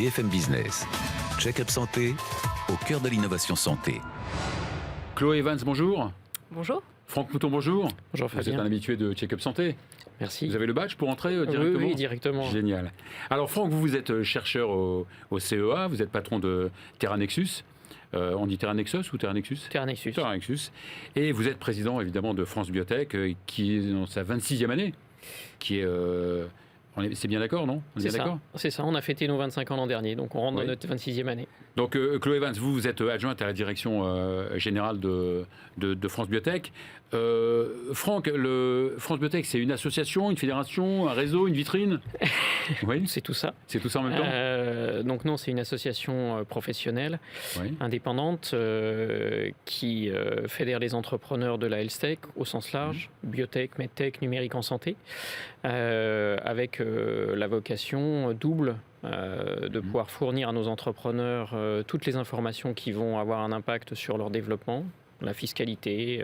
BFM Business. Check-up santé, au cœur de l'innovation santé. Chloé Evans, bonjour. Bonjour. Franck Mouton, bonjour. Bonjour Vous Fabien. êtes un habitué de Check-up santé. Merci. Vous avez le badge pour entrer directement ? Oui, directement. Génial. Alors Franck, vous êtes chercheur au CEA, vous êtes patron de TerraNexus. On dit TerraNexus ou TerraNexus ? TerraNexus. TerraNexus. Et vous êtes président évidemment de France Biotech, qui est dans sa 26e année, qui est... c'est bien d'accord, non ? On est bien d'accord ? C'est ça, on a fêté nos 25 ans l'an dernier, donc on rentre Oui. dans notre 26e année. Donc Chloé Evans, vous êtes adjointe à la direction générale de France Biotech. Franck, France Biotech, c'est une association, une fédération, un réseau, une vitrine ? Oui, C'est tout ça. c'est tout ça en même temps ? Donc non, c'est une association professionnelle, Oui. indépendante, qui fédère les entrepreneurs de la health tech au sens large, biotech, medtech, numérique en santé, avec la vocation double de pouvoir fournir à nos entrepreneurs toutes les informations qui vont avoir un impact sur leur développement, la fiscalité,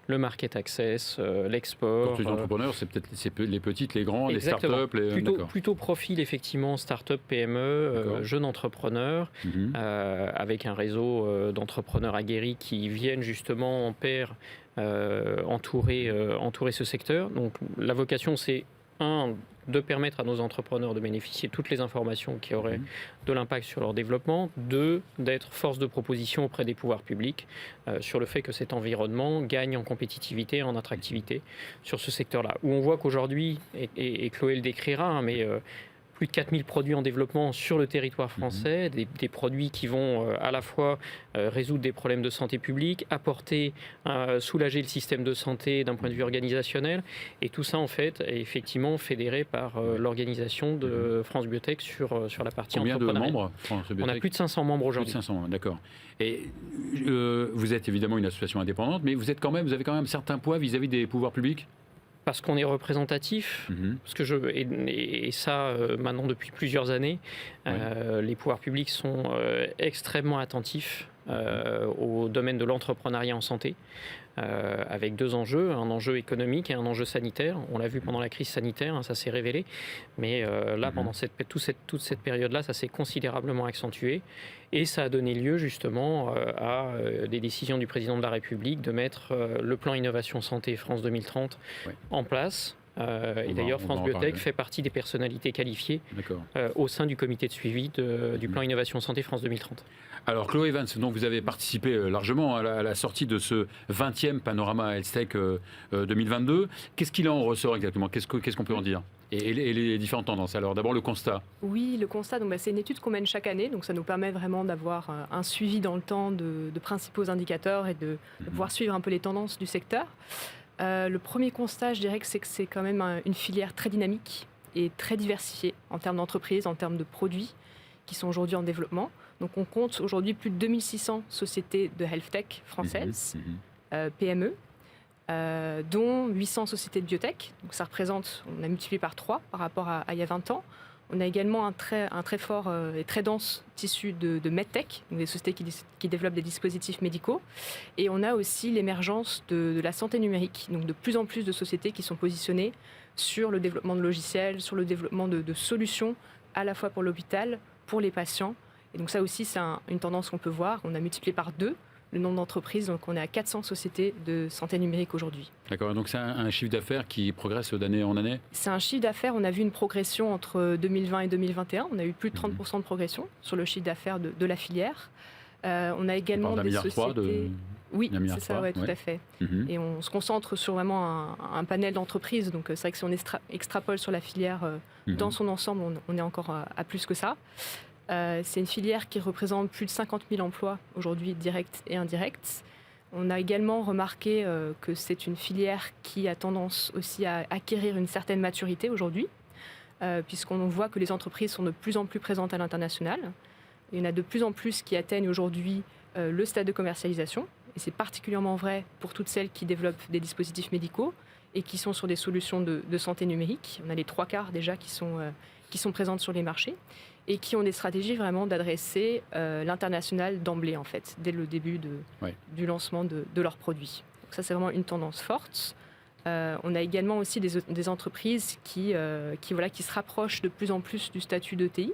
le market access, l'export. Quand les entrepreneurs, c'est peut-être les petites, les grands, Exactement. les startups. Plutôt profil effectivement start-up, PME, D'accord. jeunes entrepreneurs, Mhm. avec un réseau d'entrepreneurs aguerris qui viennent justement en paire entourer ce secteur. Donc la vocation, c'est de permettre à nos entrepreneurs de bénéficier de toutes les informations qui auraient de l'impact sur leur développement, d'être force de proposition auprès des pouvoirs publics sur le fait que cet environnement gagne en compétitivité, en attractivité sur ce secteur-là. Où on voit qu'aujourd'hui, et Chloé le décrira, mais plus de 4000 produits en développement sur le territoire français, des produits qui vont à la fois résoudre des problèmes de santé publique, soulager le système de santé d'un point de vue organisationnel, et tout ça en fait est effectivement fédéré par l'organisation de France Biotech sur la partie Combien de entrepreneuriale. membres, France On Biotech ? a plus de 500 membres Plus aujourd'hui. de 500, d'accord. Et vous êtes évidemment une association indépendante, mais vous avez quand même un certain poids vis-à-vis des pouvoirs publics ? Parce qu'on est représentatif, parce que et ça maintenant depuis plusieurs années, les pouvoirs publics sont extrêmement attentifs au domaine de l'entrepreneuriat en santé, avec deux enjeux, un enjeu économique et un enjeu sanitaire. On l'a vu pendant la crise sanitaire, hein, ça s'est révélé, mais là pendant toute cette période-là, ça s'est considérablement accentué, et ça a donné lieu justement à des décisions du président de la République de mettre le plan Innovation Santé France 2030 en place. Et d'ailleurs, France Biotech fait partie des personnalités qualifiées au sein du comité de suivi du plan Innovation Santé France 2030. Alors, Chloé Evans, donc vous avez participé largement à la sortie de ce 20e Panorama Health Tech 2022. Qu'est-ce qu'il en ressort exactement ? Qu'est-ce qu'on peut en dire ? Et les différentes tendances. Alors, d'abord, le constat. Oui, le constat, donc, c'est une étude qu'on mène chaque année, donc ça nous permet vraiment d'avoir un suivi dans le temps de principaux indicateurs et de pouvoir suivre un peu les tendances du secteur. Le premier constat, je dirais que c'est quand même une filière très dynamique et très diversifiée en termes d'entreprises, en termes de produits qui sont aujourd'hui en développement. Donc on compte aujourd'hui plus de 2600 sociétés de health tech françaises, PME, dont 800 sociétés de biotech. Donc ça représente, on a multiplié par 3 par rapport à il y a 20 ans. On a également un très fort et très dense tissu de medtech, donc des sociétés qui développent des dispositifs médicaux. Et on a aussi l'émergence de la santé numérique, donc de plus en plus de sociétés qui sont positionnées sur le développement de logiciels, sur le développement de solutions, à la fois pour l'hôpital, pour les patients. Et donc ça aussi, c'est une tendance qu'on peut voir. On a multiplié par 2 le nombre d'entreprises, donc on est à 400 sociétés de santé numérique aujourd'hui. D'accord, donc c'est un chiffre d'affaires qui progresse d'année en année ? C'est un chiffre d'affaires, on a vu une progression entre 2020 et 2021, on a eu plus de 30% de progression sur le chiffre d'affaires de la filière. On a également des sociétés... Oui, c'est ça, ouais, tout à fait. Et on se concentre sur vraiment un panel d'entreprises, donc c'est vrai que si on extrapole sur la filière dans son ensemble, on est encore à plus que ça. C'est une filière qui représente plus de 50 000 emplois aujourd'hui, directs et indirects. On a également remarqué que c'est une filière qui a tendance aussi à acquérir une certaine maturité aujourd'hui, puisqu'on voit que les entreprises sont de plus en plus présentes à l'international. Il y en a de plus en plus qui atteignent aujourd'hui le stade de commercialisation, et c'est particulièrement vrai pour toutes celles qui développent des dispositifs médicaux et qui sont sur des solutions de santé numérique. On a les 3/4 déjà qui sont présentes sur les marchés, et qui ont des stratégies vraiment d'adresser l'international d'emblée, en fait, dès le début du lancement de leurs produits. Donc ça, c'est vraiment une tendance forte. On a également aussi des entreprises qui se rapprochent de plus en plus du statut d'ETI,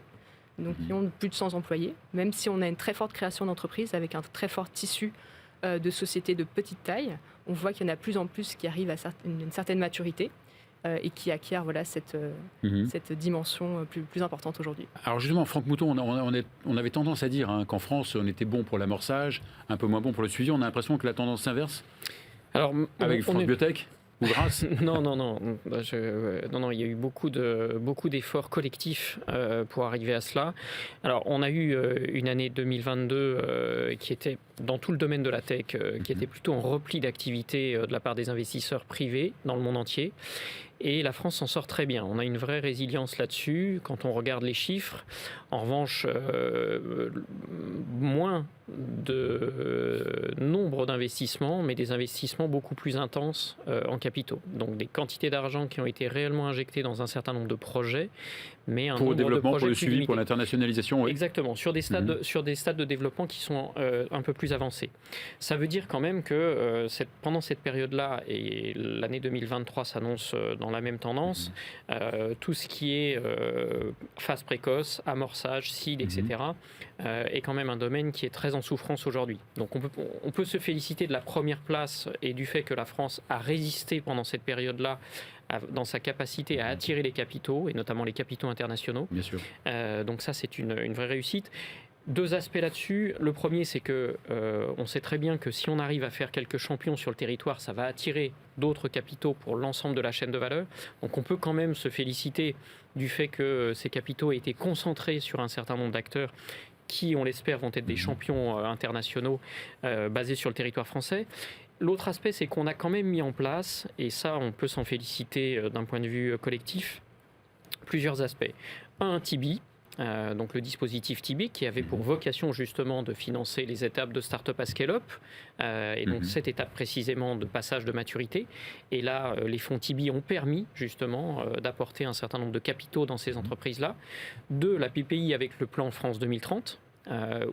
donc qui ont plus de 100 employés, même si on a une très forte création d'entreprises avec un très fort tissu de sociétés de petite taille. On voit qu'il y en a plus en plus qui arrivent à une certaine maturité et qui acquièrent cette dimension plus importante aujourd'hui. Alors justement, Franck Mouton, on avait tendance à dire qu'en France, on était bon pour l'amorçage, un peu moins bon pour le suivi. On a l'impression que la tendance s'inverse. Alors, avec France Biotech ou grâce Non, il y a eu beaucoup d'efforts collectifs pour arriver à cela. Alors, on a eu une année 2022 qui était, dans tout le domaine de la tech, qui était plutôt en repli d'activité de la part des investisseurs privés dans le monde entier. Et la France s'en sort très bien. On a une vraie résilience là-dessus quand on regarde les chiffres. En revanche, moins de nombre d'investissements, mais des investissements beaucoup plus intenses en capitaux. Donc des quantités d'argent qui ont été réellement injectées dans un certain nombre de projets, mais un pour nombre le développement, de projets pour le plus suivi, limité. pour l'internationalisation. Oui. Exactement, sur des stades de développement qui sont un peu plus avancés. Ça veut dire quand même que pendant cette période-là, et l'année 2023 s'annonce dans la même tendance, tout ce qui est phase précoce, amorçage, seed, etc., est quand même un domaine qui est très en souffrance aujourd'hui. Donc on peut se féliciter de la première place et du fait que la France a résisté pendant cette période-là dans sa capacité à attirer les capitaux, et notamment les capitaux internationaux. Bien sûr. Donc ça, c'est une vraie réussite. Deux aspects là-dessus. Le premier, c'est que on sait très bien que si on arrive à faire quelques champions sur le territoire, ça va attirer d'autres capitaux pour l'ensemble de la chaîne de valeur. Donc on peut quand même se féliciter du fait que ces capitaux aient été concentrés sur un certain nombre d'acteurs qui, on l'espère, vont être des champions internationaux basés sur le territoire français. L'autre aspect, c'est qu'on a quand même mis en place, et ça, on peut s'en féliciter d'un point de vue collectif, plusieurs aspects. Un Tibi, donc le dispositif Tibi, qui avait pour vocation justement de financer les étapes de start-up à scale-up, et donc cette étape précisément de passage de maturité. Et là, les fonds Tibi ont permis justement d'apporter un certain nombre de capitaux dans ces entreprises-là. Deux, la PPI avec le plan France 2030,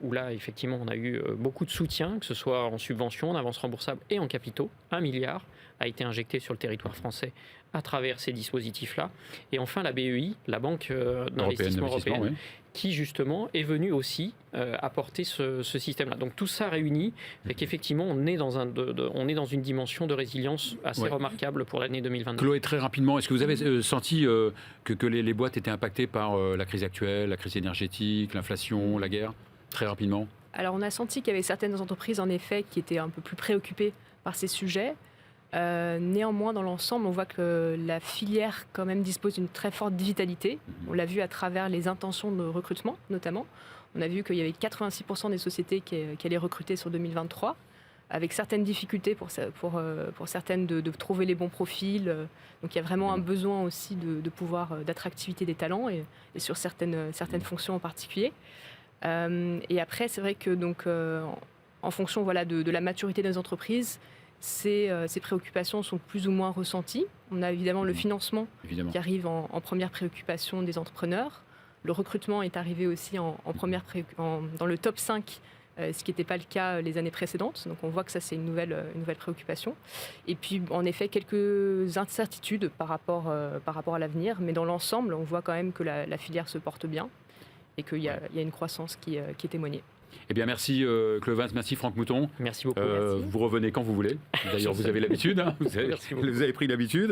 où là, effectivement, on a eu beaucoup de soutien, que ce soit en subvention, en avance remboursable et en capitaux. 1 milliard a été injecté sur le territoire français à travers ces dispositifs-là. Et enfin, la BEI, la Banque d'investissement européenne, qui justement est venue aussi apporter ce système-là. Donc tout ça réuni fait qu'effectivement, on est dans une dimension de résilience assez remarquable pour l'année 2022. Chloé, très rapidement, est-ce que vous avez senti que les boîtes étaient impactées par la crise actuelle, la crise énergétique, l'inflation, la guerre? Très rapidement. Alors on a senti qu'il y avait certaines entreprises en effet qui étaient un peu plus préoccupées par ces sujets. Néanmoins, dans l'ensemble, on voit que la filière quand même dispose d'une très forte vitalité. On l'a vu à travers les intentions de recrutement, notamment. On a vu qu'il y avait 86% des sociétés qui allaient recruter sur 2023, avec certaines difficultés pour certaines de trouver les bons profils. Donc il y a vraiment un besoin aussi d'attractivité des talents et sur certaines fonctions en particulier. Et après, c'est vrai que donc, en fonction de la maturité des entreprises, ces préoccupations sont plus ou moins ressenties. On a évidemment le financement qui arrive en première préoccupation des entrepreneurs. Le recrutement est arrivé aussi dans le top 5, ce qui n'était pas le cas les années précédentes. Donc on voit que ça, c'est une nouvelle préoccupation. Et puis, en effet, quelques incertitudes par rapport à l'avenir. Mais dans l'ensemble, on voit quand même que la filière se porte bien et qu'il y a une croissance qui est témoignée. Eh bien, merci Chloé Vins, merci Franck Mouton. Merci beaucoup. Vous revenez quand vous voulez. D'ailleurs, vous avez l'habitude. Vous avez pris l'habitude.